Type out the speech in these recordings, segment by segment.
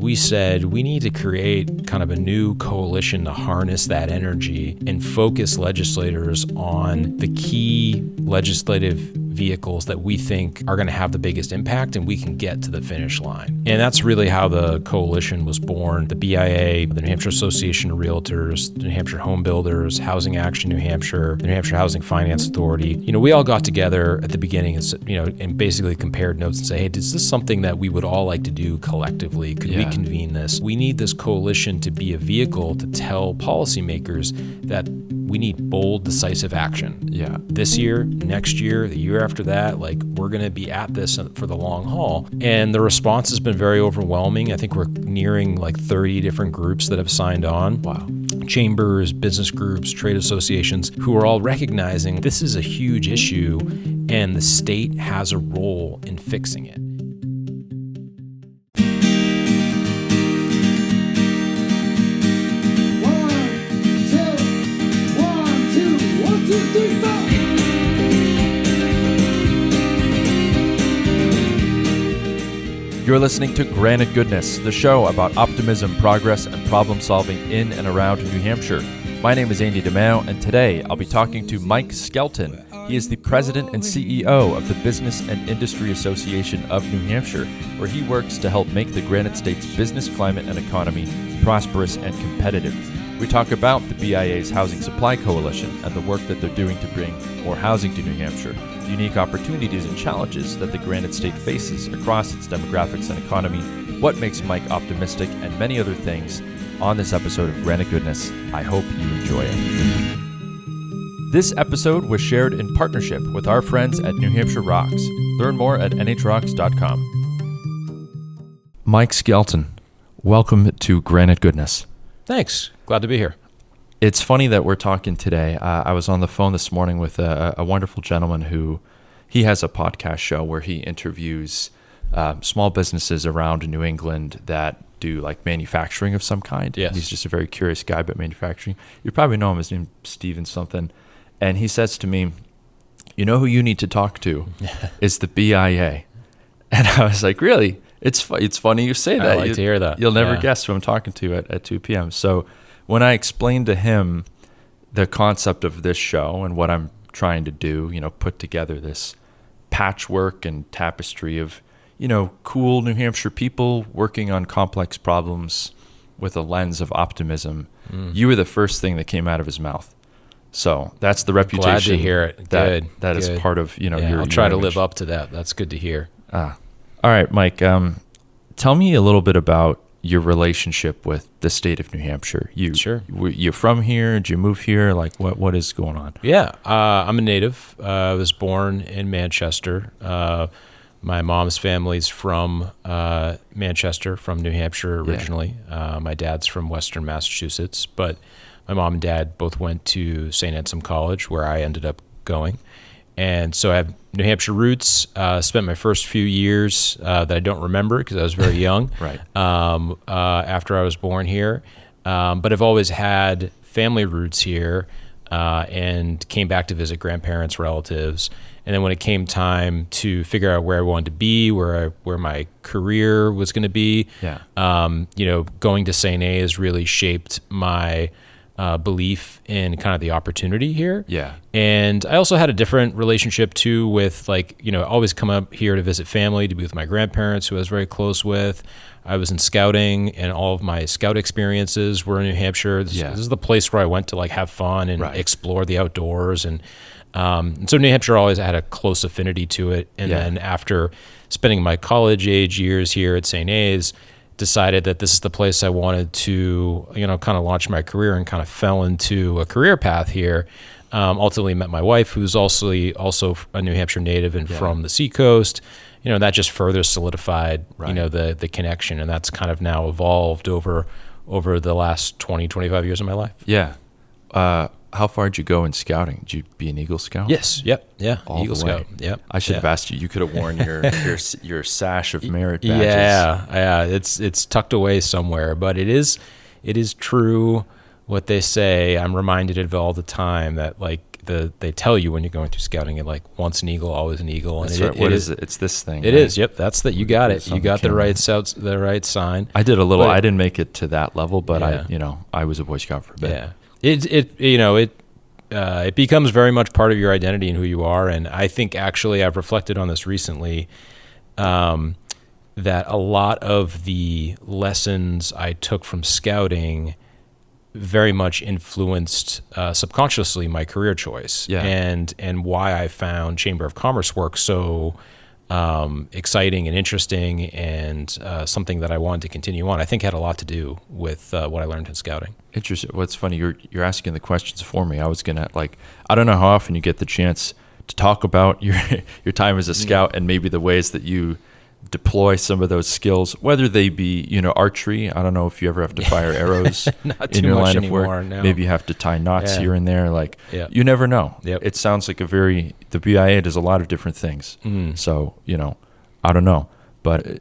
We said we need to create kind of a new coalition to harness that energy and focus legislators on the key legislative vehicles that we think are going to have the biggest impact and we can get to the finish line. And that's really how the coalition was born. The BIA, the New Hampshire Association of Realtors, the New Hampshire Home Builders, Housing Action New Hampshire, the New Hampshire Housing Finance Authority. We all got together at the beginning and basically compared notes and say, hey, is this something that we would all like to do collectively? Could we convene this? We need this coalition to be a vehicle to tell policymakers that we need bold, decisive action. Yeah. This year, next year, the year after that, we're going to be at this for the long haul. And the response has been very overwhelming. I think we're nearing 30 different groups that have signed on. Wow. Chambers, business groups, trade associations, who are all recognizing this is a huge issue and the state has a role in fixing it. You're listening to Granite Goodness, the show about optimism, progress, and problem solving in and around New Hampshire. My name is Andy DeMeo, and today I'll be talking to Mike Skelton. He is the president and CEO of the Business and Industry Association of New Hampshire, where he works to help make the Granite State's business climate and economy prosperous and competitive. We talk about the BIA's Housing Supply Coalition and the work that they're doing to bring more housing to New Hampshire, the unique opportunities and challenges that the Granite State faces across its demographics and economy, what makes Mike optimistic, and many other things on this episode of Granite Goodness. I hope you enjoy it. This episode was shared in partnership with our friends at New Hampshire Rocks. Learn more at nhrocks.com. Mike Skelton, welcome to Granite Goodness. Thanks. Glad to be here. It's funny that we're talking today. I was on the phone this morning with a wonderful gentleman who he has a podcast show where he interviews small businesses around New England that do manufacturing of some kind. Yes. He's just a very curious guy about manufacturing. You probably know him. His name's Steven something. And he says to me, you know who you need to talk to is the BIA. And I was like, really? It's funny you say that. I like to hear that. You'll never guess who I'm talking to at 2 p.m. So when I explained to him the concept of this show and what I'm trying to do, put together this patchwork and tapestry of, cool New Hampshire people working on complex problems with a lens of optimism, you were the first thing that came out of his mouth. So that's the reputation. Glad to hear it. Good. That is part of, I'll try to live up to that. That's good to hear. All right, Mike, tell me a little bit about your relationship with the state of New Hampshire. Sure. You're from here? Did you move here? What is going on? Yeah, I'm a native. I was born in Manchester. My mom's family's from Manchester, from New Hampshire originally. Yeah. My dad's from Western Massachusetts, but my mom and dad both went to St. Anselm College, where I ended up going. And so I have New Hampshire roots. Spent my first few years that I don't remember because I was very young. Right. After I was born here, but I've always had family roots here, and came back to visit grandparents, relatives. And then when it came time to figure out where I wanted to be, where my career was going to be, going to St. A's really shaped my belief in kind of the opportunity here. Yeah. And I also had a different relationship too with always come up here to visit family, to be with my grandparents who I was very close with. I was in scouting and all of my scout experiences were in New Hampshire. This is the place where I went to have fun and explore the outdoors. And so New Hampshire always had a close affinity to it. And then after spending my college age years here at St. A's, decided that this is the place I wanted to, kind of launch my career, and kind of fell into a career path here. Ultimately met my wife, who's also a New Hampshire native and from the Seacoast. That just further solidified, the connection, and that's kind of now evolved over the last 20, 25 years of my life. Yeah. How far did you go in scouting? Did you be an Eagle Scout? Yes. Yep. Yeah. All Eagle Scout. Yep. I should have asked you. You could have worn your sash of merit badges. Yeah. It's tucked away somewhere, but it is true what they say. I'm reminded of it all the time that they tell you when you're going through scouting, and like once an eagle, always an eagle. And That's right. What is it? It's this thing. It right? is. Yep. That's you got it. on You the got the camera. right sign. I did a little. But- I didn't make it to that level, but Yeah. I was a Boy Scout for a bit. Yeah. It becomes very much part of your identity and who you are. And I think actually I've reflected on this recently, that a lot of the lessons I took from scouting very much influenced subconsciously my career choice. Yeah. And why I found Chamber of Commerce work so exciting and interesting, and something that I wanted to continue on. I think had a lot to do with what I learned in scouting. Interesting. What's funny, you're asking the questions for me. I was gonna I don't know how often you get the chance to talk about your time as a scout and maybe the ways that you deploy some of those skills, whether they be archery. I don't know if you ever have to fire arrows Not in too your much line anymore, of work. no. Maybe you have to tie knots Yeah. here and there. Yeah. You never know. Yep. It sounds like the BIA does a lot of different things. So I don't know, but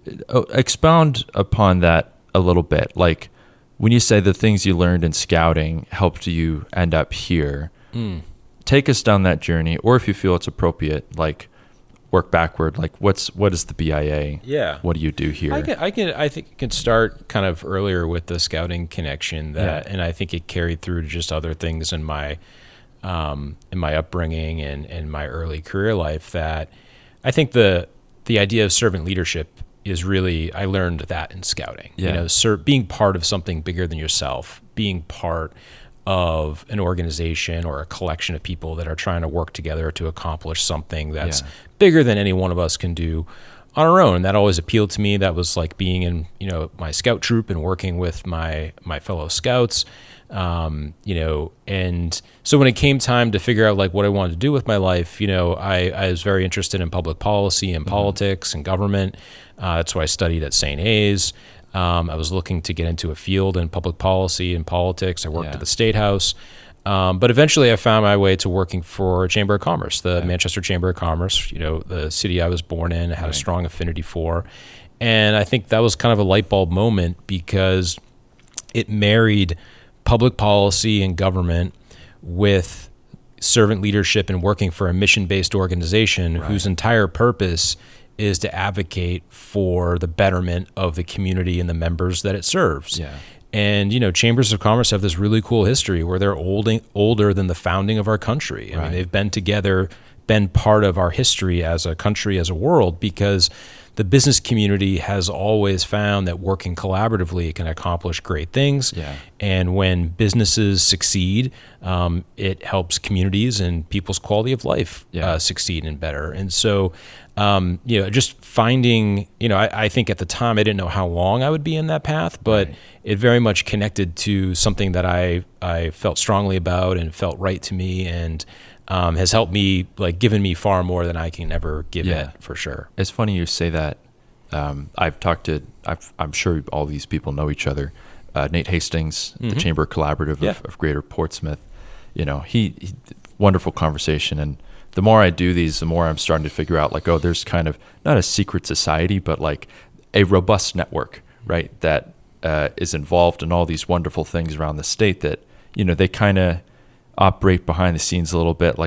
expound upon that a little bit. Like when you say the things you learned in scouting helped you end up here, take us down that journey, or if you feel it's appropriate, work backward. What is the BIA? Yeah. What do you do here? I think it can start kind of earlier with the scouting connection and I think it carried through to just other things in my upbringing and my early career life, that I think the idea of servant leadership is really, I learned that in scouting. Yeah. Being part of something bigger than yourself, being part of an organization or a collection of people that are trying to work together to accomplish something that's bigger than any one of us can do on our own. That always appealed to me. That was like being in, my scout troop and working with my fellow scouts. And so when it came time to figure out what I wanted to do with my life, I was very interested in public policy and politics and government. That's why I studied at St. A's. I was looking to get into a field in public policy and politics. I worked at the State House. But eventually I found my way to working for Chamber of Commerce, the Manchester Chamber of Commerce, the city I was born in, had a strong affinity for. And I think that was kind of a light bulb moment, because it married public policy and government with servant leadership and working for a mission-based organization whose entire purpose is to advocate for the betterment of the community and the members that it serves. Yeah. And, chambers of commerce have this really cool history where they're older than the founding of our country. I mean, they've been together, been part of our history as a country, as a world, because the business community has always found that working collaboratively can accomplish great things. Yeah. And when businesses succeed, it helps communities and people's quality of life succeed and better. And so, just finding, I think at the time I didn't know how long I would be in that path, but it very much connected to something that I felt strongly about and felt right to me, and has helped me, given me far more than I can ever give it, for sure. It's funny you say that. I'm sure all these people know each other. Nate Hastings, the Chamber Collaborative of Greater Portsmouth. He wonderful conversation. And the more I do these, the more I'm starting to figure out there's kind of not a secret society, but a robust network, right? That is involved in all these wonderful things around the state that, they kind of operate behind the scenes a little bit.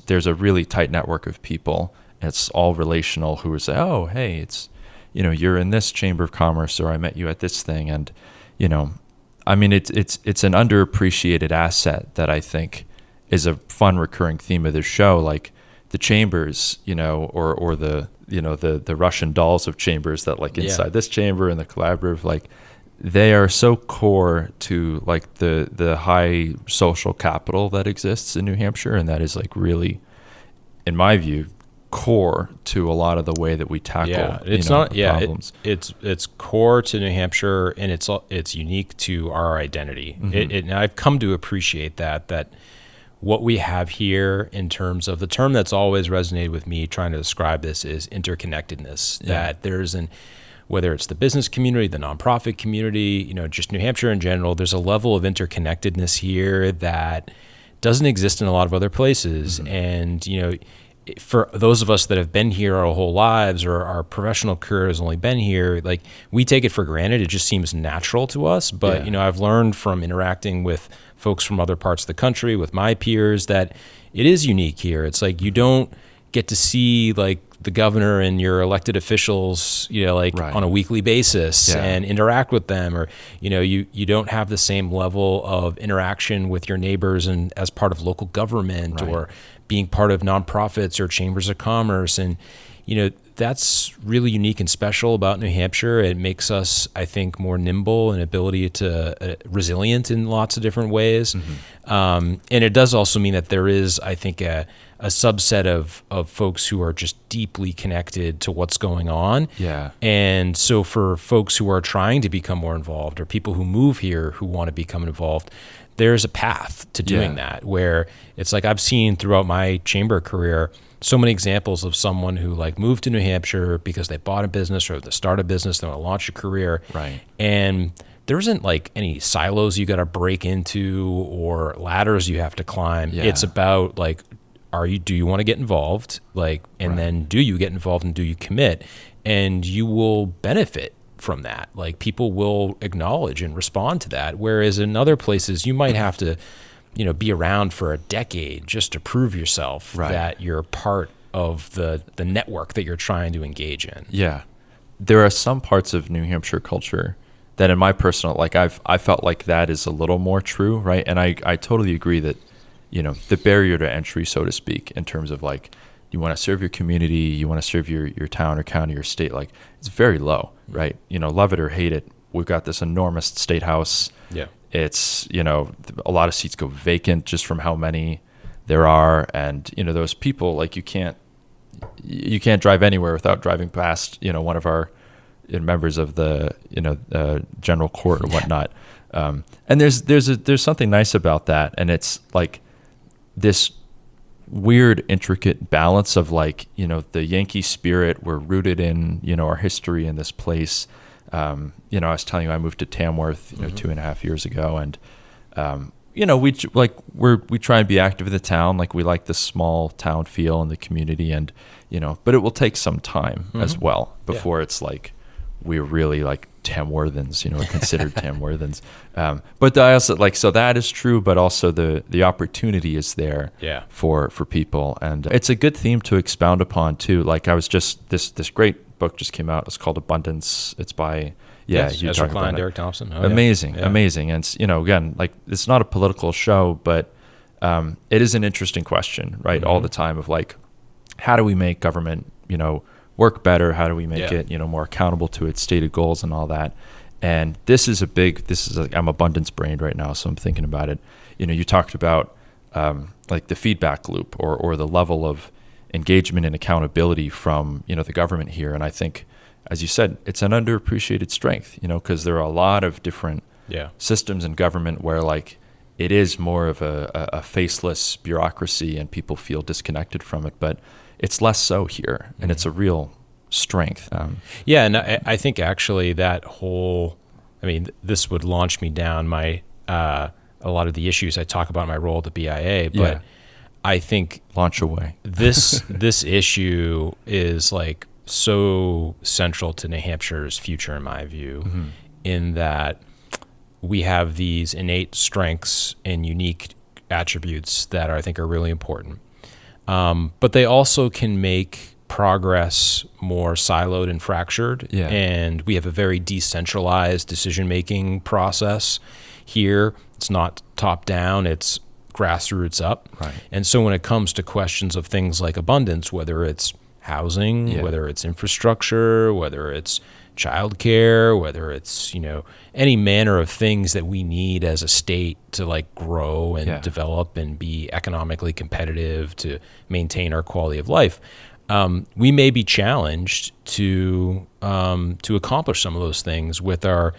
There's a really tight network of people, and it's all relational, who are say, oh, hey, it's, you're in this Chamber of Commerce, or I met you at this thing. And, I mean, it's an underappreciated asset that I think is a fun recurring theme of this show. Like the chambers, or the Russian dolls of chambers that inside this chamber and the collaborative, they are so core to the high social capital that exists in New Hampshire, and that is really, in my view, core to a lot of the way that we tackle problems. It's core to New Hampshire, and it's unique to our identity. And I've come to appreciate that what we have here, in terms of the term that's always resonated with me trying to describe this, is interconnectedness. That there's whether it's the business community, the nonprofit community, just New Hampshire in general, there's a level of interconnectedness here that doesn't exist in a lot of other places. And, for those of us that have been here our whole lives, or our professional career has only been here, we take it for granted. It just seems natural to us. But, I've learned from interacting with folks from other parts of the country, with my peers, that it is unique here. It's like you don't get to see like the governor and your elected officials, like Right. on a weekly basis Yeah. and interact with them, or you don't have the same level of interaction with your neighbors and as part of local government Right. or being part of nonprofits or chambers of commerce. And that's really unique and special about New Hampshire. It makes us, I think, more nimble and ability to resilient in lots of different ways. And it does also mean that there is, I think, a subset of folks who are just deeply connected to what's going on. Yeah. And so for folks who are trying to become more involved, or people who move here who want to become involved, there's a path to doing that, where it's like I've seen throughout my chamber career so many examples of someone who like moved to New Hampshire because they bought a business or they start a business, they want to launch a career. Right. And there isn't like any silos you got to break into or ladders you have to climb. Yeah. It's about like, do you want to get involved? And then do you get involved and do you commit? And you will benefit from that. Like people will acknowledge and respond to that. Whereas in other places you might have to, be around for a decade just to prove yourself that you're part of the network that you're trying to engage in. Yeah. There are some parts of New Hampshire culture that in my personal, I felt like that is a little more true. Right. And I totally agree that, the barrier to entry, so to speak, in terms of like, you want to serve your community, you want to serve your town or county or state, like it's very low, right? Love it or hate it. We've got this enormous state house. Yeah. It's, a lot of seats go vacant just from how many there are. And, those people, like you can't drive anywhere without driving past, one of our members of the, general court or whatnot. And there's something nice about that. And it's like this weird, intricate balance of like, the Yankee spirit. We're rooted in, our history in this place. I was telling you, I moved to Tamworth, 2.5 years ago, and we try and be active in the town. Like we like the small town feel and the community, and but it will take some time as well before it's like we're really like Tamworthans, or considered Tamworthans. But I also like, so that is true, but also the opportunity is there for people, and it's a good theme to expound upon too. Like I was just this great book just came out. It's called Abundance. It's by Ezra Klein, Derek Thompson. Amazing. And again, like it's not a political show, but it is an interesting question, right? All the time of like, how do we make government, work better? How do we make it, more accountable to its stated goals and all that? And I'm abundance brained right now, so I'm thinking about it. You talked about like the feedback loop or the level of engagement and accountability from, the government here. And I think, as you said, it's an underappreciated strength, because there are a lot of different systems in government where like it is more of a faceless bureaucracy and people feel disconnected from it. But it's less so here, and it's a real strength. And I think actually that this would launch me down a lot of the issues I talk about in my role at the BIA, but I think launch away. this issue is like so central to New Hampshire's future, in my view, in that we have these innate strengths and unique attributes that I think are really important. But they also can make progress more siloed and fractured. And we have a very decentralized decision-making process here. It's not top down, it's grassroots up. Right. And so when it comes to questions of things like abundance, whether it's housing, whether it's infrastructure, whether it's childcare, whether it's, any manner of things that we need as a state to like grow and develop and be economically competitive to maintain our quality of life, we may be challenged to accomplish some of those things with our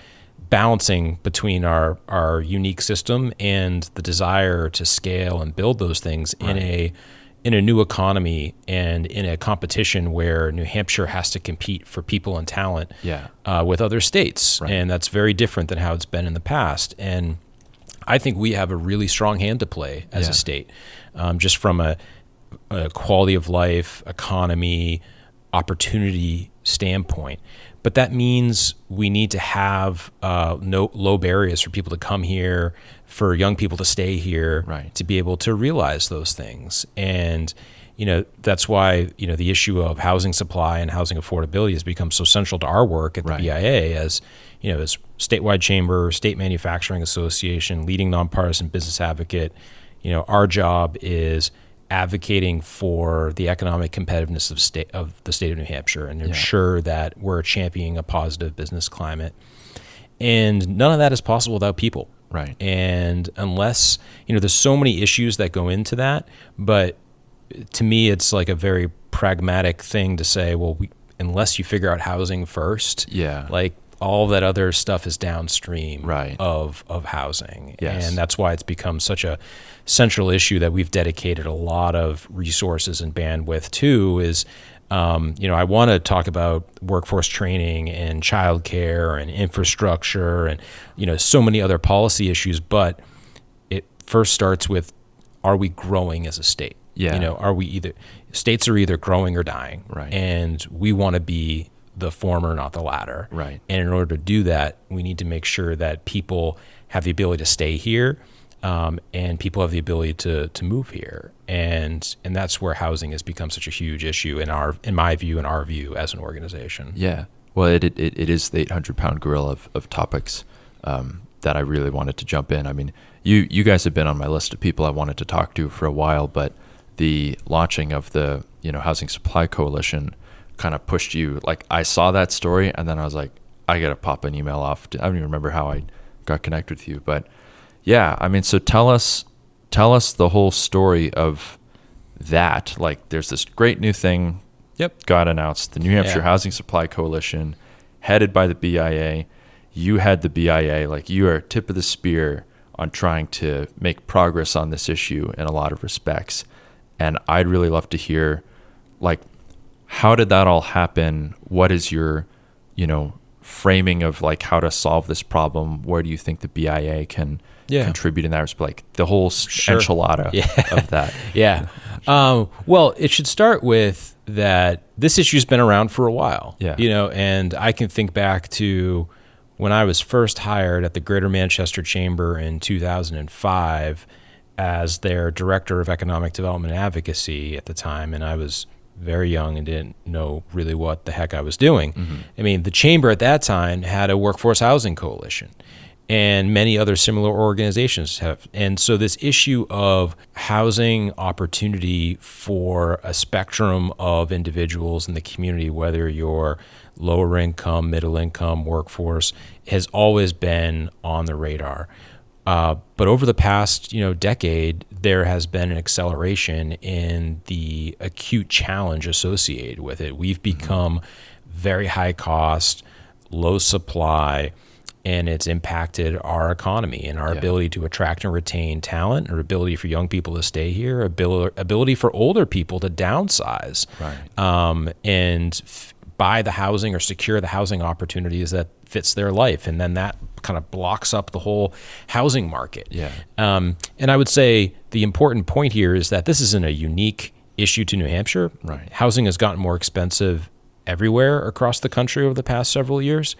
balancing between our unique system and the desire to scale and build those things in a new economy and in a competition where New Hampshire has to compete for people and talent with other states. Right. And that's very different than how it's been in the past. And I think we have a really strong hand to play as a state, just from a quality of life, economy, opportunity standpoint. But that means we need to have no low barriers for people to come here, for young people to stay here, Right. to be able to realize those things. And that's why the issue of housing supply and housing affordability has become so central to our work at the Right. BIA as statewide chamber, state manufacturing association, leading nonpartisan business advocate. Our job is advocating for the economic competitiveness of the state of New Hampshire and ensure that we're championing a positive business climate. And none of that is possible without people. Right. And unless, there's so many issues that go into that, but to me, it's like a very pragmatic thing to say, well, unless you figure out housing first, like all that other stuff is downstream Right. of housing. Yes. And that's why it's become such a central issue that we've dedicated a lot of resources and bandwidth to is, I want to talk about workforce training and childcare and infrastructure and, so many other policy issues, but it first starts with, are we growing as a state? Yeah. States are either growing or dying. Right. And we want to be the former, not the latter. Right. And in order to do that, we need to make sure that people have the ability to stay here, and people have the ability to move here. And that's where housing has become such a huge issue in my view, in our view as an organization. Yeah. Well, it is the 800-pound gorilla of topics that I really wanted to jump in. I mean, you guys have been on my list of people I wanted to talk to for a while, but the launching of the Housing Supply Coalition kind of pushed you. Like, I saw that story and then I was like, I gotta pop an email off. I don't even remember how I got connected with you, but yeah, I mean, so tell us the whole story of that. Like, there's this great new thing got announced, the New Hampshire Housing Supply Coalition, headed by the BIA. You had the BIA, like, you are tip of the spear on trying to make progress on this issue in a lot of respects. And I'd really love to hear, like, how did that all happen? What is your, framing of like how to solve this problem? Where do you think the BIA can contribute in that respect? Like the whole enchilada of that. Yeah. Well, it should start with that this issue's been around for a while. Yeah. And I can think back to when I was first hired at the Greater Manchester Chamber in 2005 as their Director of Economic Development and Advocacy at the time, and I was very young and didn't know really what the heck I was doing. Mm-hmm. I mean, the Chamber at that time had a workforce housing coalition, and many other similar organizations have. And so this issue of housing opportunity for a spectrum of individuals in the community, whether you're lower income, middle income, workforce, has always been on the radar. But over the past, decade, there has been an acceleration in the acute challenge associated with it. We've become very high cost, low supply, and it's impacted our economy and our ability to attract and retain talent, our ability for young people to stay here, ability for older people to downsize, and buy the housing or secure the housing opportunities that fits their life. And then that kind of blocks up the whole housing market. And I would say the important point here is that this isn't a unique issue to New Hampshire. Right. Housing has gotten more expensive everywhere across the country over the past several years.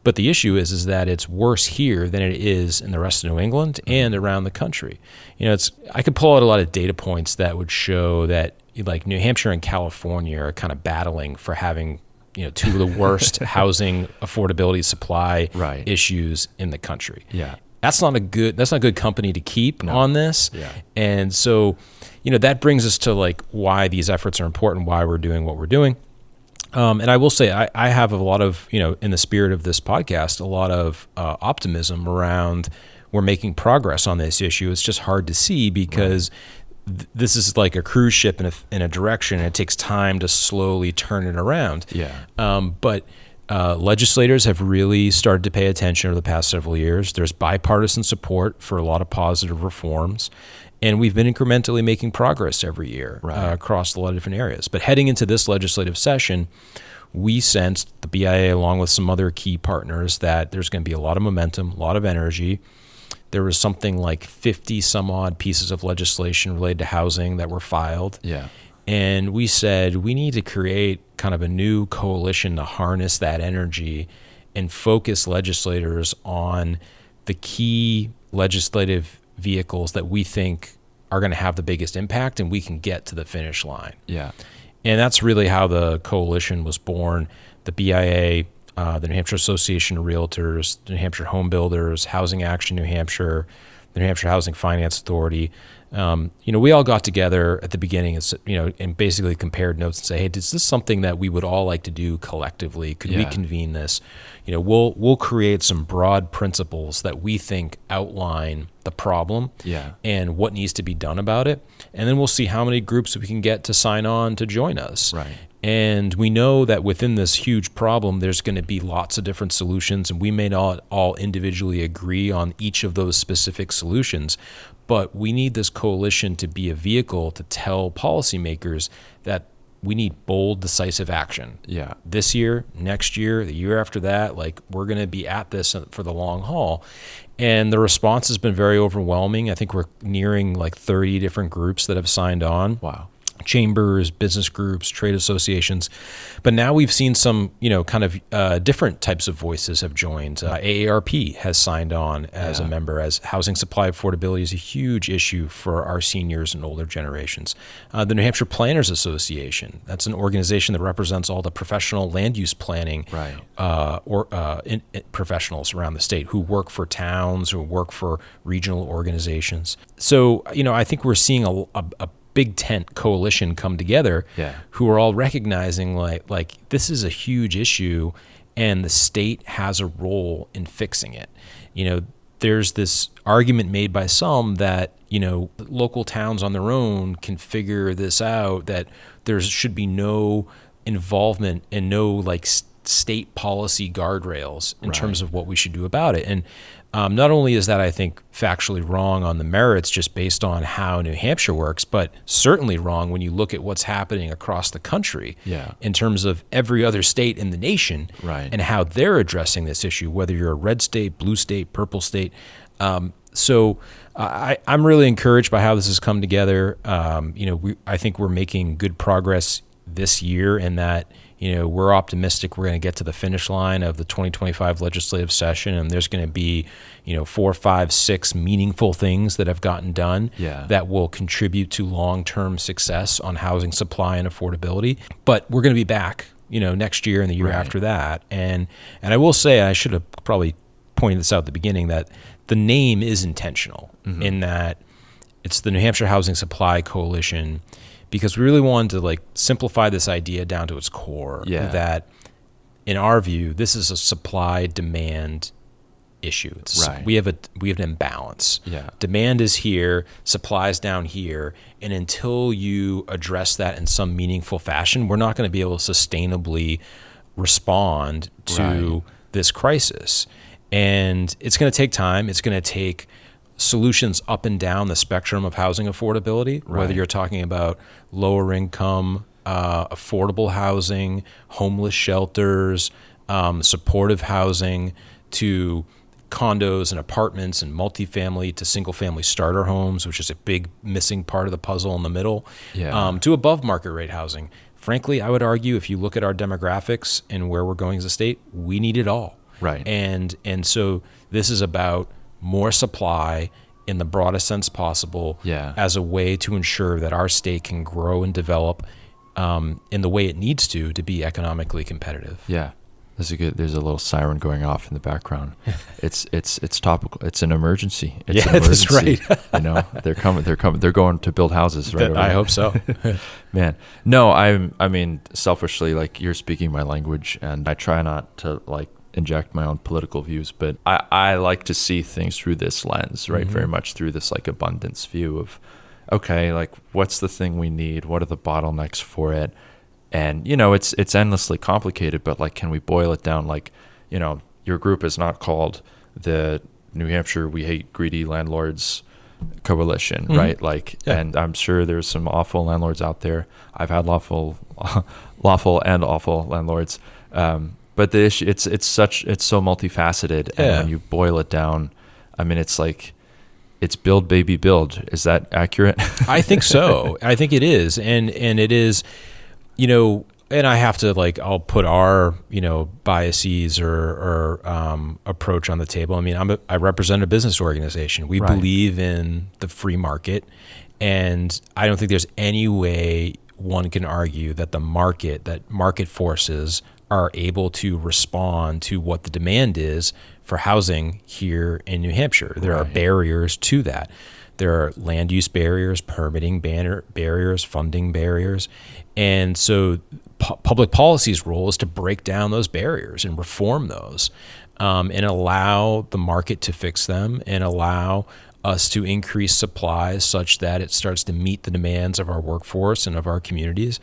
But the issue is that it's worse here than it is in the rest of New England and around the country. I could pull out a lot of data points that would show that like New Hampshire and California are kind of battling for having two of the worst housing affordability supply issues in the country. That's not good company to keep on this. And so, that brings us to like why these efforts are important, why we're doing what we're doing. And I will say, I have a lot of, in the spirit of this podcast, a lot of optimism around we're making progress on this issue. It's just hard to see because this is like a cruise ship in a direction, and it takes time to slowly turn it around. But legislators have really started to pay attention over the past several years. There's bipartisan support for a lot of positive reforms, and we've been incrementally making progress every year across a lot of different areas. But heading into this legislative session, we sensed, the BIA along with some other key partners, that there's going to be a lot of momentum, a lot of energy. There was something like 50 some odd pieces of legislation related to housing that were filed. And we said, we need to create kind of a new coalition to harness that energy and focus legislators on the key legislative vehicles that we think are going to have the biggest impact and we can get to the finish line. Yeah. And that's really how the coalition was born. The BIA, the New Hampshire Association of Realtors, the New Hampshire Home Builders, Housing Action New Hampshire, the New Hampshire Housing Finance Authority. We all got together at the beginning and basically compared notes and say, hey, is this something that we would all like to do collectively? Could we convene this? We'll create some broad principles that we think outline the problem and what needs to be done about it. And then we'll see how many groups we can get to sign on to join us. Right. And we know that within this huge problem, there's going to be lots of different solutions, and we may not all individually agree on each of those specific solutions, but we need this coalition to be a vehicle to tell policymakers that we need bold, decisive action. Yeah. This year, next year, the year after that, we're going to be at this for the long haul. And the response has been very overwhelming. I think we're nearing 30 different groups that have signed on. Wow. Chambers, business groups, trade associations. But now we've seen some, different types of voices have joined. AARP has signed on as a member, as housing supply affordability is a huge issue for our seniors and older generations. The New Hampshire Planners Association, that's an organization that represents all the professional land use planning professionals around the state who work for towns or work for regional organizations. So, I think we're seeing a big tent coalition come together who are all recognizing like this is a huge issue and the state has a role in fixing it. There's this argument made by some that, local towns on their own can figure this out, that there should be no involvement and no state policy guardrails in terms of what we should do about it. And not only is that, I think, factually wrong on the merits just based on how New Hampshire works, but certainly wrong when you look at what's happening across the country in terms of every other state in the nation and how they're addressing this issue, whether you're a red state, blue state, purple state. So I'm really encouraged by how this has come together. I think we're making good progress this year in that, we're optimistic we're going to get to the finish line of the 2025 legislative session, and there's going to be, 4, 5, 6 meaningful things that have gotten done that will contribute to long-term success on housing supply and affordability. But we're going to be back, next year and the year after that. And I will say, I should have probably pointed this out at the beginning, that the name is intentional in that it's the New Hampshire Housing Supply Coalition, because we really wanted to simplify this idea down to its core that in our view, this is a supply demand issue. We have an imbalance. Demand is here, supply is down here. And until you address that in some meaningful fashion, we're not going to be able to sustainably respond to this crisis. And it's going to take time. It's going to take solutions up and down the spectrum of housing affordability, whether you're talking about lower income, affordable housing, homeless shelters, supportive housing, to condos and apartments and multifamily, to single family starter homes, which is a big missing part of the puzzle in the middle, to above market rate housing. Frankly, I would argue if you look at our demographics and where we're going as a state, we need it all. And so this is about more supply in the broadest sense possible as a way to ensure that our state can grow and develop in the way it needs to be economically competitive. There's a little siren going off in the background. It's topical. It's an emergency. It's an emergency. That's right. They're coming. They're going to build houses right over I there. hope so. Man. No, I mean, selfishly, you're speaking my language, and I try not to inject my own political views, but I like to see things through this lens, right? Very much through this abundance view of, okay, what's the thing we need? What are the bottlenecks for it? And, it's endlessly complicated, but can we boil it down? Your group is not called the New Hampshire We Hate Greedy Landlords Coalition, right? And I'm sure there's some awful landlords out there. I've had lawful and awful landlords. But the issue, it's so multifaceted, and when you boil it down, I mean, it's build, baby, build. Is that accurate? I think so. I think it is, and it is. and I have to I'll put our biases or approach on the table. I mean, I represent a business organization. We believe in the free market, and I don't think there's any way one can argue that market forces are able to respond to what the demand is for housing here in New Hampshire. There are barriers to that. There are land use barriers, permitting barriers, funding barriers. And so public policy's role is to break down those barriers and reform those, and allow the market to fix them and allow us to increase supplies such that it starts to meet the demands of our workforce and of our communities.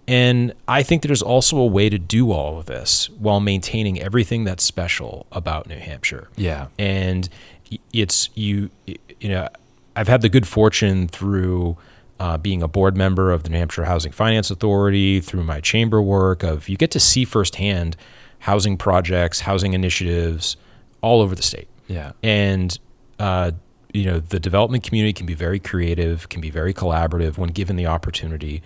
And I think there's also a way to do all of this while maintaining everything that's special about New Hampshire. Yeah. And I've had the good fortune through being a board member of the New Hampshire Housing Finance Authority, through my chamber work, you get to see firsthand housing projects, housing initiatives all over the state. Yeah. And the development community can be very creative, can be very collaborative when given the opportunity,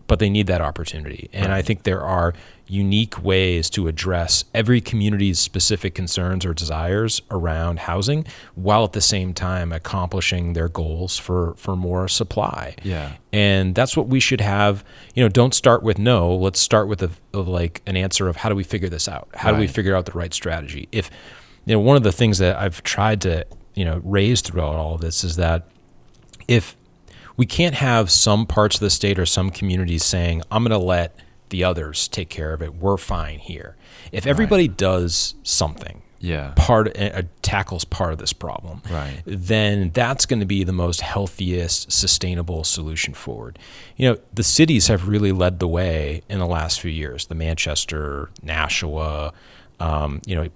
but they need that opportunity. And I think there are unique ways to address every community's specific concerns or desires around housing, while at the same time accomplishing their goals for more supply. Yeah. And that's what we should have. Don't start with no. Let's start with an answer of how do we figure this out? How do we figure out the right strategy? If one of the things that I've tried to raise throughout all of this is that if we can't have some parts of the state or some communities saying, I'm going to let the others take care of it, we're fine here. If everybody does something, tackles part of this problem, then that's going to be the most healthiest, sustainable solution forward. The cities have really led the way in the last few years. The Manchester, Nashua,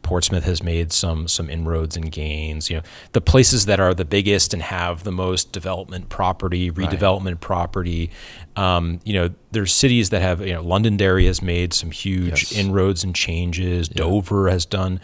Portsmouth has made some inroads and gains. The places that are the biggest and have the most development property, redevelopment property. There's cities that have, Londonderry has made some huge inroads and changes. Dover has done,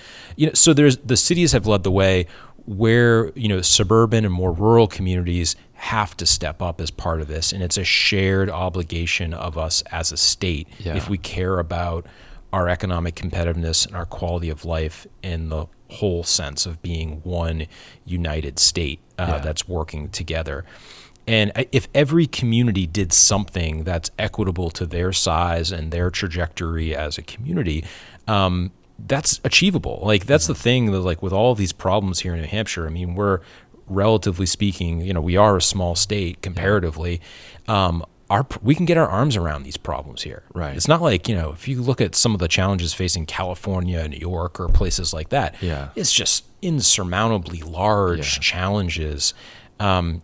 so the cities have led the way where, suburban and more rural communities have to step up as part of this. And it's a shared obligation of us as a state if we care about our economic competitiveness and our quality of life in the whole sense of being one united state that's working together. And if every community did something that's equitable to their size and their trajectory as a community, that's achievable. That's the thing that with all of these problems here in New Hampshire, I mean, we're relatively speaking, we are a small state comparatively. We can get our arms around these problems here. Right. It's not like, if you look at some of the challenges facing California, New York, or places like that, it's just insurmountably large challenges.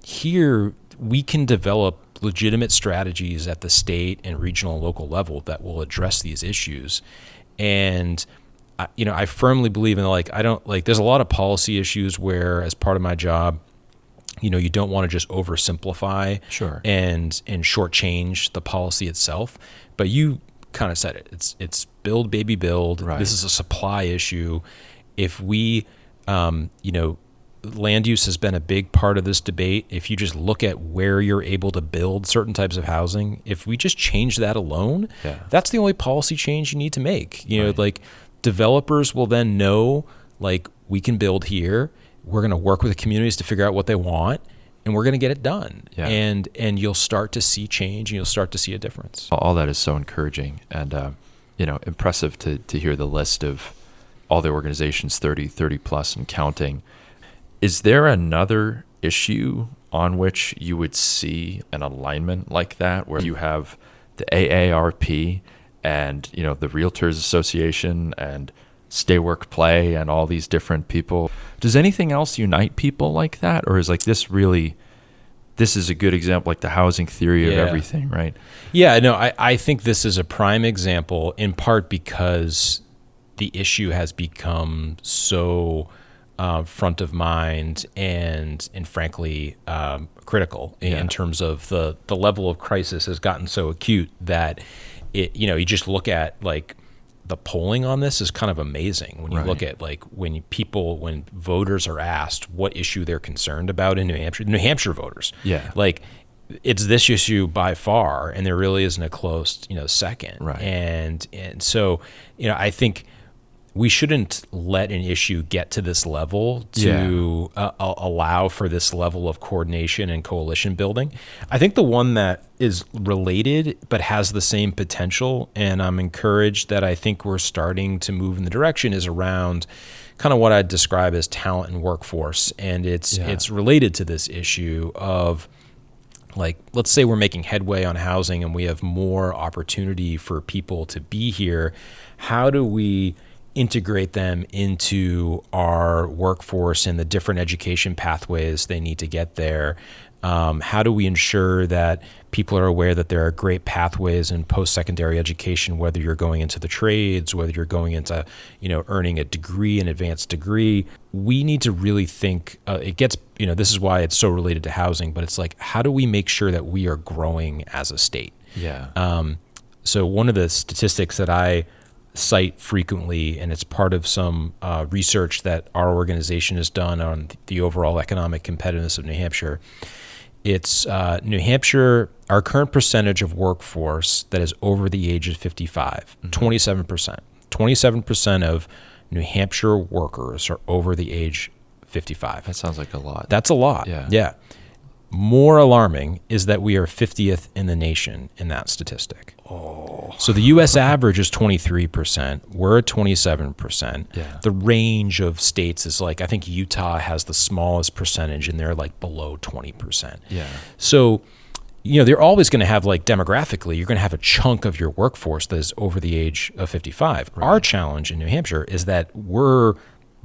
Here, we can develop legitimate strategies at the state and regional and local level that will address these issues. And I firmly believe in there's a lot of policy issues where, as part of my job, you don't want to just oversimplify and shortchange the policy itself. But you kind of said it. It's build, baby, build. Right. This is a supply issue. If we, land use has been a big part of this debate. If you just look at where you're able to build certain types of housing, if we just change that alone, that's the only policy change you need to make. Developers will then know, we can build here. We're going to work with the communities to figure out what they want, and we're going to get it done. Yeah. And you'll start to see change, and you'll start to see a difference. All that is so encouraging and, impressive to hear the list of all the organizations, 30 plus and counting. Is there another issue on which you would see an alignment like that, where you have the AARP and, the Realtors Association and Stay Work Play and all these different people? Does anything else unite people like that? Or is this is a good example, the housing theory of everything, right? Yeah, no, I think this is a prime example, in part because the issue has become so front of mind and frankly critical in terms of the level of crisis has gotten so acute that you just look at the polling on this is kind of amazing when you look at when voters are asked what issue they're concerned about in New Hampshire voters. Yeah. it's this issue by far, and there really isn't a close, second. Right. And so, I think we shouldn't let an issue get to this level to allow for this level of coordination and coalition building. I think the one that is related but has the same potential, and I'm encouraged that I think we're starting to move in the direction, is around kind of what I'd describe as talent and workforce. And it's related to this issue of, like, let's say we're making headway on housing and we have more opportunity for people to be here. How do we integrate them into our workforce and the different education pathways they need to get there? How do we ensure that people are aware that there are great pathways in post-secondary education, whether you're going into the trades, whether you're going into, earning a degree, an advanced degree? We need to really think, this is why it's so related to housing, but it's like, how do we make sure that we are growing as a state? Yeah. So one of the statistics that I cite frequently, and it's part of some research that our organization has done on the overall economic competitiveness of New Hampshire. It's New Hampshire, our current percentage of workforce that is over the age of 55, 27%. 27% of New Hampshire workers are over the age 55. That sounds like a lot. That's a lot. Yeah. More alarming is that we are 50th in the nation in that statistic. So the U.S. average is 23%. We're at 27%. Yeah. The range of states is like, I think Utah has the smallest percentage, and they're like below 20%. Yeah. So, they're always going to have, like, demographically, you're going to have a chunk of your workforce that is over the age of 55. Right. Our challenge in New Hampshire is that we're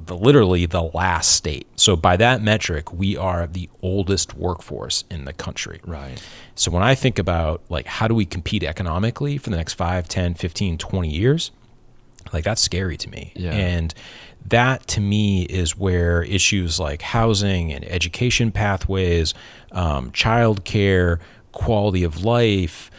literally the last state. So by that metric, we are the oldest workforce in the country. Right. So when I think about, like, how do we compete economically for the next 5, 10, 15, 20 years, like, that's scary to me. Yeah. And that, to me, is where issues like housing and education pathways, childcare, quality of life,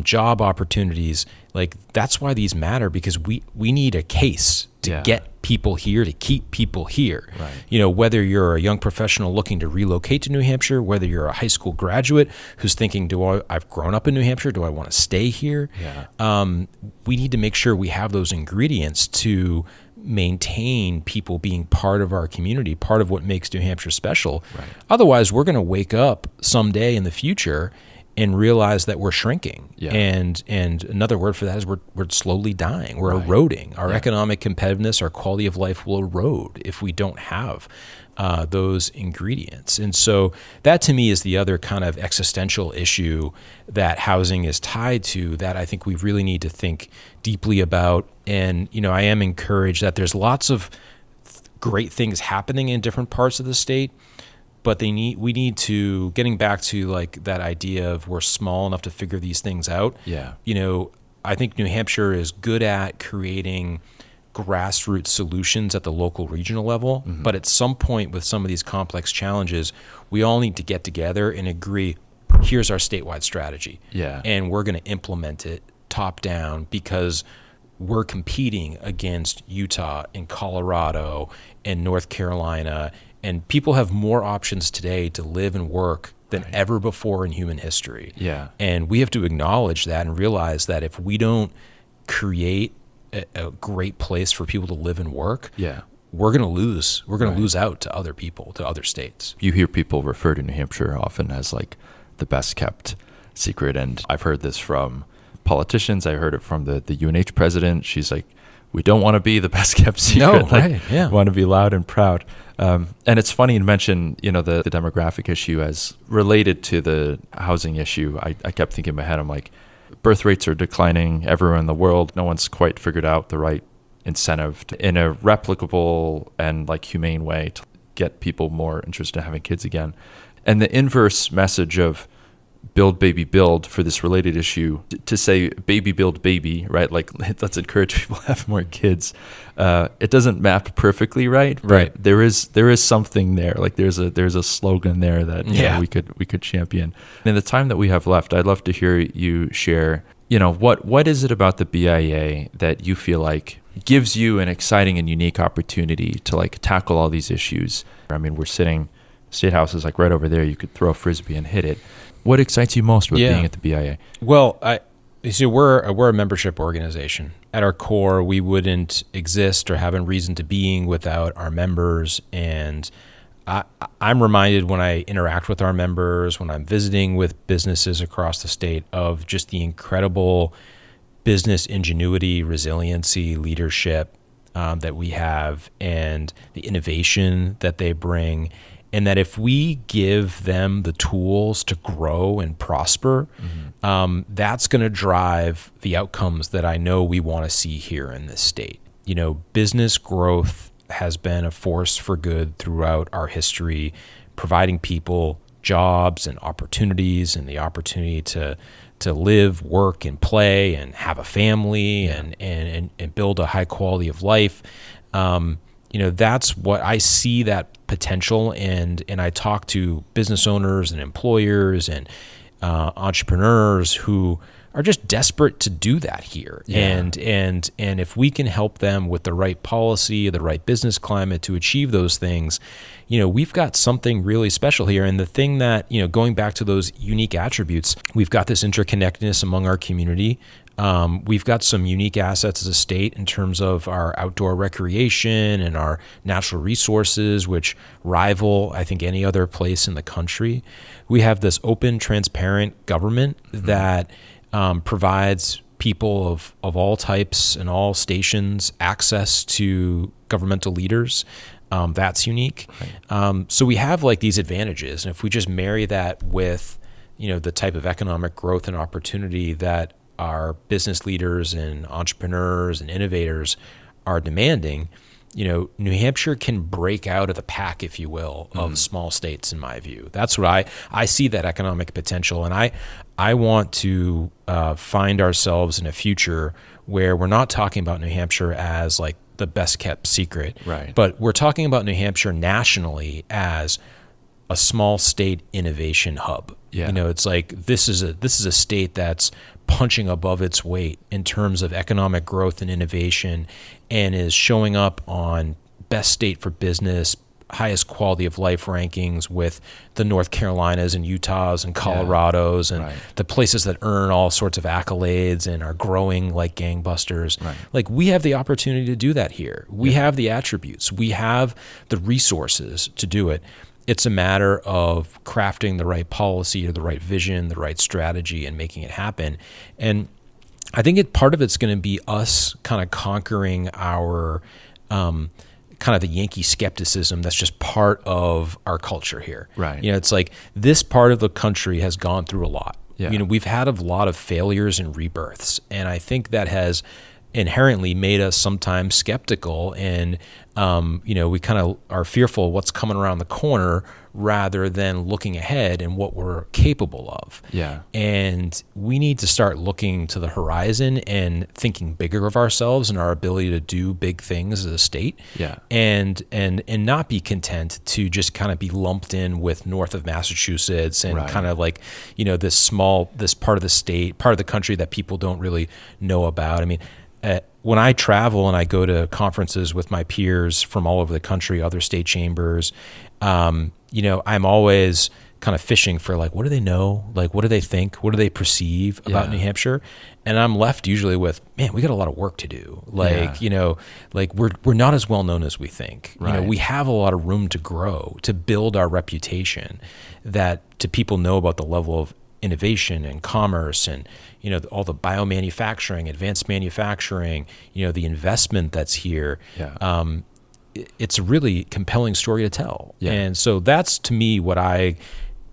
job opportunities, like, that's why these matter, because we need a case to get people here, to keep people here. Right. Whether you're a young professional looking to relocate to New Hampshire, whether you're a high school graduate who's thinking, I've grown up in New Hampshire, do I want to stay here? Yeah. We need to make sure we have those ingredients to maintain people being part of our community, part of what makes New Hampshire special. Right. Otherwise, we're going to wake up someday in the future and realize that we're shrinking. Yeah. And another word for that is we're slowly dying. We're eroding. Our economic competitiveness, our quality of life will erode if we don't have those ingredients. And so that, to me, is the other kind of existential issue that housing is tied to, that I think we really need to think deeply about. And, I am encouraged that there's lots of great things happening in different parts of the state, but we need to, getting back to, like, that idea of we're small enough to figure these things out. Yeah. I think New Hampshire is good at creating grassroots solutions at the local regional level. Mm-hmm. But at some point with some of these complex challenges, we all need to get together and agree, here's our statewide strategy. Yeah. And we're going to implement it top down, because we're competing against Utah and Colorado and North Carolina, and people have more options today to live and work than ever before in human history. Yeah. And we have to acknowledge that and realize that if we don't create a great place for people to live and work, we're going to lose. We're going to lose out to other people, to other states. You hear people refer to New Hampshire often as, like, the best kept secret. And I've heard this from politicians. I heard it from the UNH president. She's like, we don't want to be the best kept secret. No, like, right. Yeah. We want to be loud and proud. And it's funny to mention, the demographic issue as related to the housing issue. I kept thinking in my head, I'm like, birth rates are declining everywhere in the world. No one's quite figured out the right incentive in a replicable and, like, humane way to get people more interested in having kids again. And the inverse message of build, baby, build for this related issue, to say baby, build, baby, right? Like, let's encourage people to have more kids. It doesn't map perfectly right. But there is something there. Like, there's a slogan there that we could champion. And in the time that we have left, I'd love to hear you share, what is it about the BIA that you feel like gives you an exciting and unique opportunity to, like, tackle all these issues? I mean, we're sitting State House is like right over there. You could throw a Frisbee and hit it. What excites you most about being at the BIA? Well, you see, we're a membership organization. At our core, we wouldn't exist or have a reason to being without our members. And I'm reminded when I interact with our members, when I'm visiting with businesses across the state, of just the incredible business ingenuity, resiliency, leadership that we have, and the innovation that they bring. And that if we give them the tools to grow and prosper, that's going to drive the outcomes that I know we want to see here in this state. You know, business growth has been a force for good throughout our history, providing people jobs and opportunities and the opportunity to live, work, and play and have a family and build a high quality of life. You know, that's what I see, that potential, and I talk to business owners and employers and entrepreneurs who are just desperate to do that here. And if we can help them with the right policy, the right business climate to achieve those things, you know, we've got something really special here. And the thing that, you know, going back to those unique attributes, we've got this interconnectedness among our community. We've got some unique assets as a state in terms of our outdoor recreation and our natural resources, which rival, I think, any other place in the country. We have this open, transparent government that provides people of all types and all stations access to governmental leaders. That's unique. Right. So we have like these advantages. And if we just marry that with, you know, the type of economic growth and opportunity that our business leaders and entrepreneurs and innovators are demanding, you know, New Hampshire can break out of the pack, if you will, of small states, in my view. That's what I see, that economic potential. And I want to find ourselves in a future where we're not talking about New Hampshire as like the best kept secret, right? But we're talking about New Hampshire nationally as a small state innovation hub. Yeah. You know, it's like this is a state that's punching above its weight in terms of economic growth and innovation, and is showing up on best state for business, highest quality of life rankings with the North Carolinas and Utahs and Colorados and the places that earn all sorts of accolades and are growing like gangbusters. Right. Like, we have the opportunity to do that here. We have the attributes. We have the resources to do it. It's a matter of crafting the right policy or the right vision, the right strategy, and making it happen. And I think part of it's going to be us kind of conquering our kind of the Yankee skepticism that's just part of our culture here. Right. You know, it's like this part of the country has gone through a lot. Yeah. You know, we've had a lot of failures and rebirths, and I think that has inherently made us sometimes skeptical, and you know, we kind of are fearful of what's coming around the corner rather than looking ahead and what we're capable of. Yeah. And we need to start looking to the horizon and thinking bigger of ourselves and our ability to do big things as a state. Yeah. And not be content to just kind of be lumped in with north of Massachusetts and kind of like, you know, this part of the state, part of the country that people don't really know about. I mean, when I travel and I go to conferences with my peers from all over the country, other state chambers, you know, I'm always kind of fishing for like, what do they know? Like, what do they think? What do they perceive about New Hampshire? And I'm left usually with, man, we got a lot of work to do. Like, you know, like we're not as well known as we think. Right. You know, we have a lot of room to grow, to build our reputation, that to people know about the level of innovation and commerce and, you know, all the biomanufacturing, advanced manufacturing, you know, the investment that's here. It's a really compelling story to tell. And so that's, to me, what I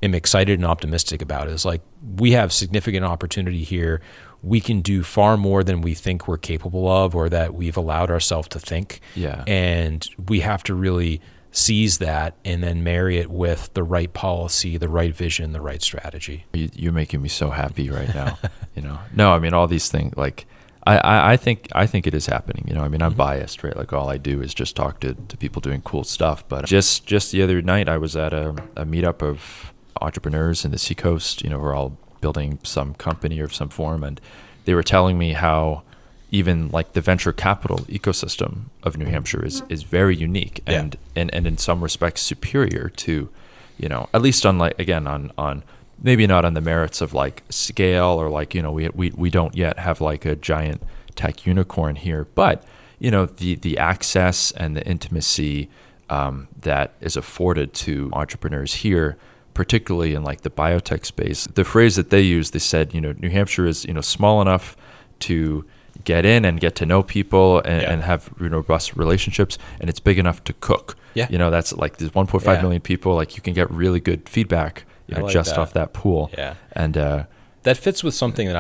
am excited and optimistic about, is like, we have significant opportunity here. We can do far more than we think we're capable of, or that we've allowed ourselves to think. And we have to really seize that and then marry it with the right policy, the right vision, the right strategy. You're making me so happy right now. You know, no, I mean, all these things, like, I think it is happening. You know, I mean, I'm biased, right? Like, all I do is just talk to people doing cool stuff. But just the other night, I was at a meetup of entrepreneurs in the Seacoast. You know, we're all building some company of some form, and they were telling me how even like the venture capital ecosystem of New Hampshire is very unique and in some respects superior to at least on like, again, on maybe not on the merits of like scale or like, we don't yet have like a giant tech unicorn here, but the access and the intimacy that is afforded to entrepreneurs here, particularly in like the biotech space. The phrase that they use, they said, New Hampshire is, small enough to get in and get to know people and have robust relationships, and it's big enough to cook. Yeah. That's like there's 1.5 million people, like you can get really good feedback like just that. off that pool. Yeah. And that fits with something that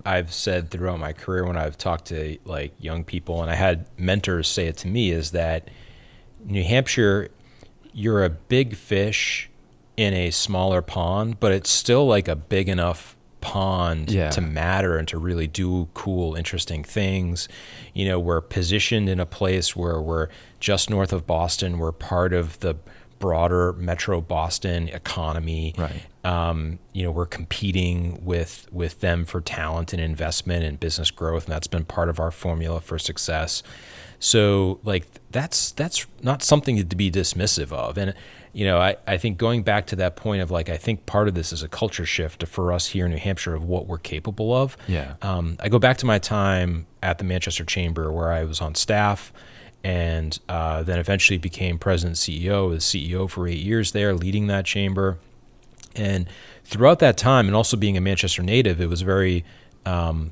I've said throughout my career when I've talked to like young people, and I had mentors say it to me, is that New Hampshire, you're a big fish in a smaller pond, but it's still like a big enough pond to matter and to really do cool, interesting things. We're positioned in a place where we're just north of Boston. We're part of the broader Metro Boston economy. Right. We're competing with them for talent and investment and business growth, and that's been part of our formula for success. So like that's not something to be dismissive of. And I think going back to that point of like, I think part of this is a culture shift for us here in New Hampshire of what we're capable of. Yeah. I go back to my time at the Manchester Chamber where I was on staff, and then eventually became president and CEO. Was CEO for 8 years there, leading that chamber. And throughout that time, and also being a Manchester native, it was very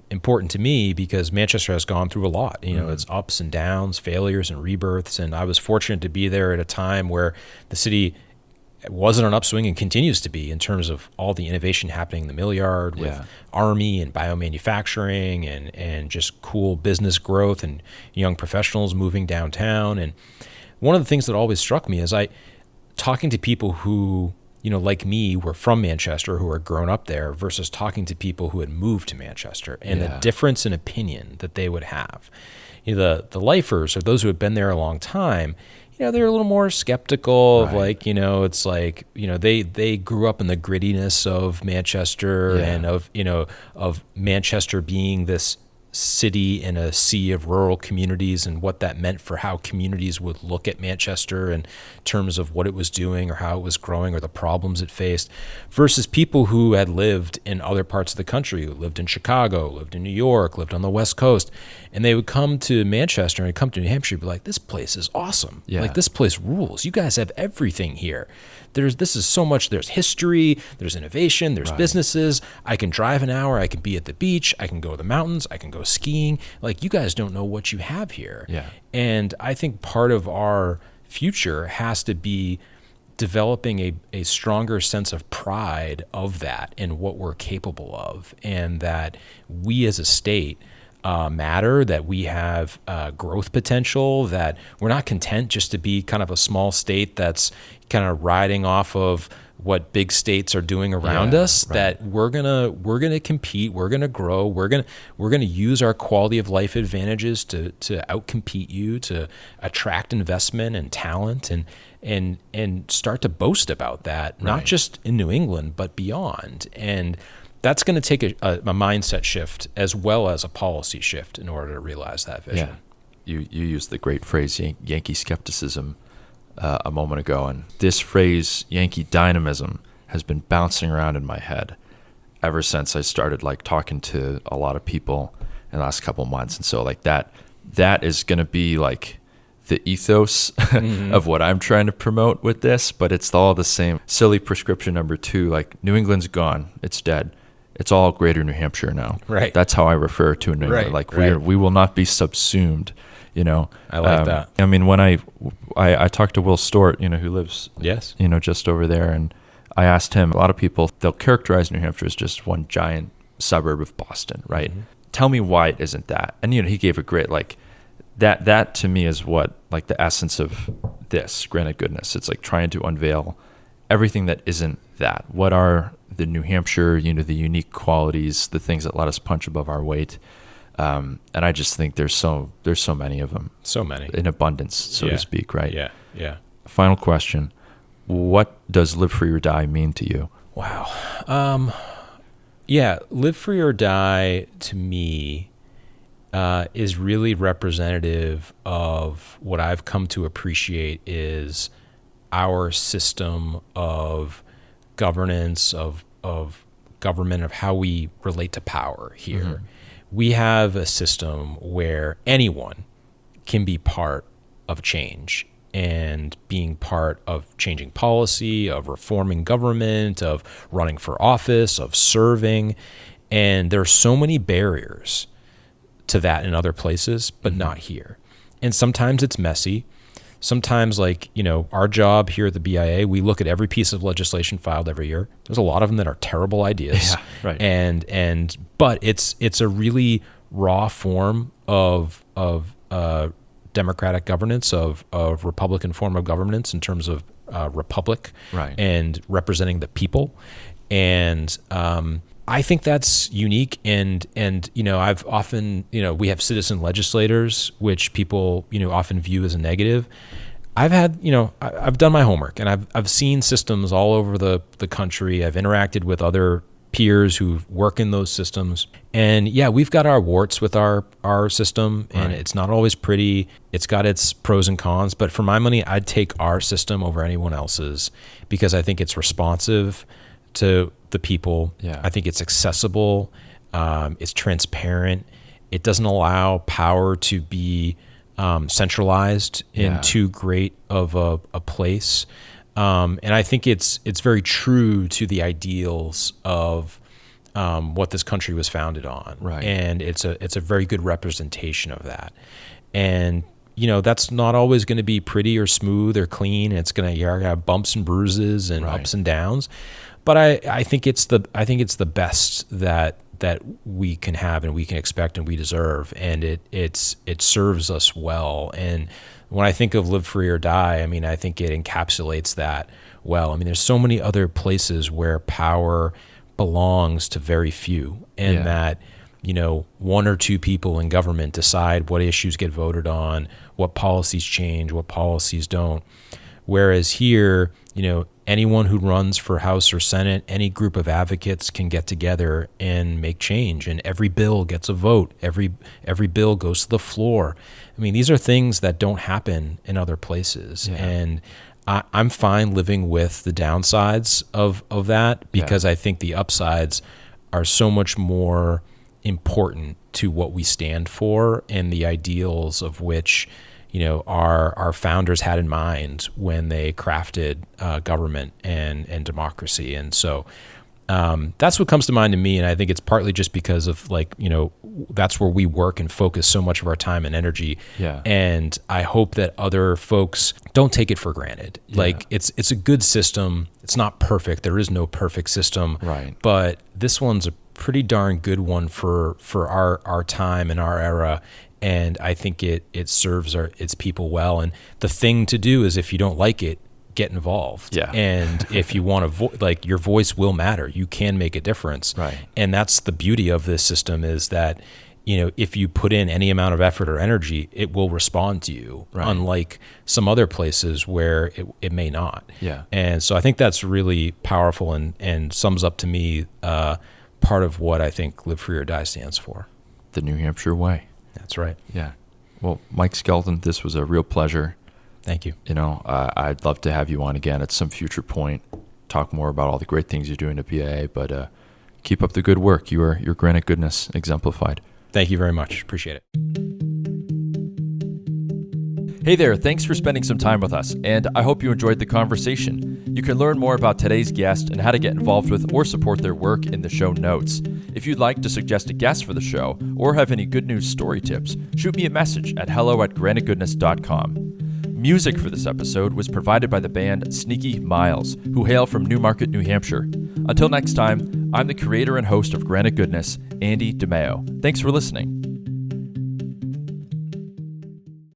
important to me because Manchester has gone through a lot. It's ups and downs, failures and rebirths. And I was fortunate to be there at a time where the city was on an upswing and continues to be in terms of all the innovation happening in the mill yard with Army and biomanufacturing and just cool business growth and young professionals moving downtown. And one of the things that always struck me is talking to people who, like me, were from Manchester, who are grown up there, versus talking to people who had moved to Manchester, and the difference in opinion that they would have. The lifers, or those who had been there a long time, they're a little more skeptical of like, it's like, they grew up in the grittiness of Manchester and of Manchester being this city in a sea of rural communities, and what that meant for how communities would look at Manchester in terms of what it was doing or how it was growing or the problems it faced, versus people who had lived in other parts of the country, who lived in Chicago, lived in New York, lived on the West Coast, and they would come to Manchester and come to New Hampshire and be like, this place is awesome. Like, this place rules. You guys have everything here. This is so much. There's history, there's innovation, there's businesses. I can drive an hour. I can be at the beach. I can go to the mountains. I can go skiing. Like, you guys don't know what you have here. Yeah. And I think part of our future has to be developing a stronger sense of pride of that and what we're capable of, and that we as a state matter, that we have growth potential, that we're not content just to be kind of a small state that's kind of riding off of what big states are doing around us. That we're gonna compete, we're gonna grow, we're gonna use our quality of life advantages to outcompete you, to attract investment and talent, and start to boast about that, not just in New England but beyond. And that's going to take a mindset shift as well as a policy shift in order to realize that vision. Yeah. You used the great phrase Yankee skepticism a moment ago, and this phrase Yankee dynamism has been bouncing around in my head ever since I started like talking to a lot of people in the last couple of months. And so like that is going to be like the ethos of what I'm trying to promote with this, but it's all the same silly prescription number 2, like New England's gone, it's dead. It's all greater New Hampshire now. Right. That's how I refer to New England. Like we will not be subsumed, I like that. I mean, when I talked to Will Stort, who lives, just over there, and I asked him, a lot of people, they'll characterize New Hampshire as just one giant suburb of Boston, right? Mm-hmm. Tell me why it isn't that. And, he gave a great, like, that to me is what, like, the essence of this, Granite Goodness. It's like trying to unveil everything that isn't that. What are the New Hampshire, the unique qualities, the things that let us punch above our weight. And I just think there's so many of them. So many. In abundance, so to speak, right? Yeah. Final question. What does live free or die mean to you? Wow. Live free or die to me is really representative of what I've come to appreciate is our system of governance, of government, of how we relate to power here. We have a system where anyone can be part of change and being part of changing policy, of reforming government, of running for office, of serving. And there are so many barriers to that in other places, but not here. And sometimes it's messy. Sometimes, like, our job here at the BIA, we look at every piece of legislation filed every year. There's a lot of them that are terrible ideas. Yeah, right. But it's a really raw form of democratic governance, of Republican form of governance in terms of republic, Right. and representing the people. And I think that's unique. And I've often, we have citizen legislators, which people, often view as a negative. I've done my homework, and I've seen systems all over the country. I've interacted with other peers who work in those systems. And yeah, we've got our warts with our system, and Right. it's not always pretty. It's got its pros and cons, but for my money, I'd take our system over anyone else's because I think it's responsive to the people. Yeah. I think it's accessible. It's transparent. It doesn't allow power to be centralized in Yeah. too great of a place. And I think it's very true to the ideals of what this country was founded on. Right. And it's a very good representation of that. And that's not always going to be pretty or smooth or clean. It's going to have bumps and bruises and Right. ups and downs. But I think it's the best that we can have and we can expect and we deserve, and it serves us well. And when I think of Live Free or Die, I think it encapsulates that well. There's so many other places where power belongs to very few, and Yeah. that one or two people in government decide what issues get voted on, what policies change, what policies don't. Whereas here, anyone who runs for House or Senate, any group of advocates can get together and make change, and every bill gets a vote. Every bill goes to the floor. These are things that don't happen in other places. Yeah. And I'm fine living with the downsides of that, because I think the upsides are so much more important to what we stand for and the ideals of which our founders had in mind when they crafted government and democracy. And so that's what comes to mind to me. And I think it's partly just because of that's where we work and focus so much of our time and energy. Yeah. And I hope that other folks don't take it for granted. Yeah. It's a good system. It's not perfect. There is no perfect system. Right. But this one's a pretty darn good one for our time and our era. And I think it serves its people well. And the thing to do is, if you don't like it, get involved. Yeah. And if you want to, your voice will matter. You can make a difference. Right. And that's the beauty of this system, is that, if you put in any amount of effort or energy, it will respond to you, Right. unlike some other places where it may not. Yeah. And so I think that's really powerful and sums up to me part of what I think Live Free or Die stands for. The New Hampshire way. That's right. Yeah. Well, Mike Skelton, this was a real pleasure. Thank you. I'd love to have you on again at some future point, talk more about all the great things you're doing at BIA, but keep up the good work. Your granite goodness exemplified. Thank you very much. Appreciate it. Hey there, thanks for spending some time with us, and I hope you enjoyed the conversation. You can learn more about today's guest and how to get involved with or support their work in the show notes. If you'd like to suggest a guest for the show or have any good news story tips, shoot me a message at hello@granitegoodness.com. Music for this episode was provided by the band Sneaky Miles, who hail from Newmarket, New Hampshire. Until next time, I'm the creator and host of Granite Goodness, Andy DeMeo. Thanks for listening.